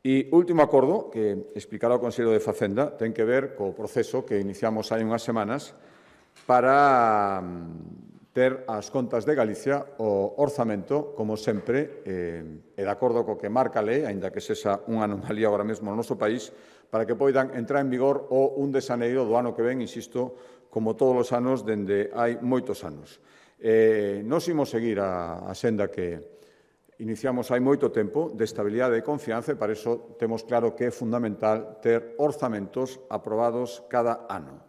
E o último acordo, que explicará o Consello de Facenda, ten que ver co proceso que iniciamos hai unhas semanas para ter as contas de Galicia o orzamento, como sempre, e de acordo co que marca a lei, aínda que sexa unha anomalía agora mesmo no noso país, para que poidan entrar en vigor o 1 de xaneiro do ano que ven, insisto, como todos os anos, dende hai moitos anos. Nos imos seguir a senda que iniciamos hai moito tempo de estabilidade e confianza e para iso temos claro que é fundamental ter orzamentos aprobados cada ano.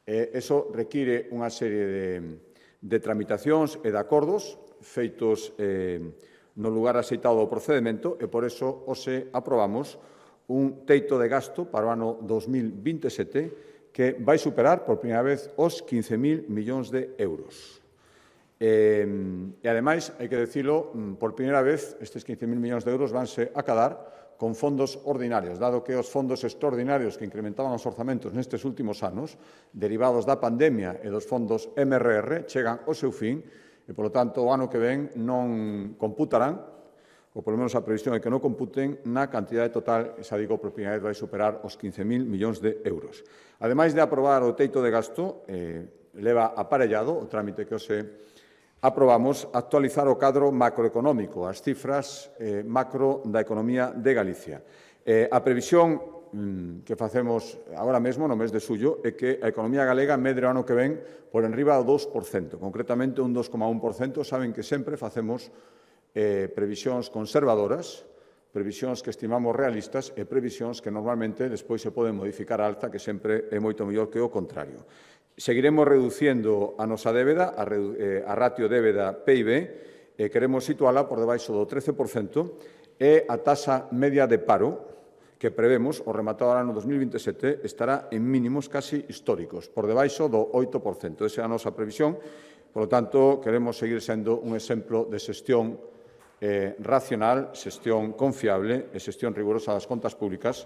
Eso require unha serie de tramitacións e de acordos feitos no lugar axeitado do procedimento e por iso hoxe aprobamos un teito de gasto para o ano 2027 que vai superar por primeira vez os 15.000 millóns de euros. E, ademais, hai que dicilo, por primeira vez, estes 15.000 millóns de euros vanse acadar con fondos ordinarios, dado que os fondos extraordinarios que incrementaban os orzamentos nestes últimos anos, derivados da pandemia e dos fondos MRR, chegan ao seu fin e, polo tanto, o ano que ven non computarán, ou polo menos a previsión é que non computen, na cantidade total, xa digo, por primeira vez vai superar os 15.000 millóns de euros. Ademais de aprobar o teito de gasto, leva aparellado o trámite que hoxe aprobamos actualizar o cadro macroeconómico, as cifras macro da economía de Galicia. A previsión que facemos agora mesmo, no mes de xullo, é que a economía galega medre o ano que ven por enriba do 2%, concretamente un 2,1%. Saben que sempre facemos previsións conservadoras, previsións que estimamos realistas e previsións que normalmente despois se poden modificar á alza, que sempre é moito mellor que o contrario. Seguiremos reduciendo a nosa débeda, a ratio débeda-PIB, e queremos situala por debaixo do 13%, e a taxa media de paro que prevemos, o rematado ano 2027, estará en mínimos casi históricos, por debaixo do 8%. Esa é a nosa previsión. Por lo tanto, queremos seguir sendo un exemplo de xestión racional, xestión confiable e xestión rigurosa das contas públicas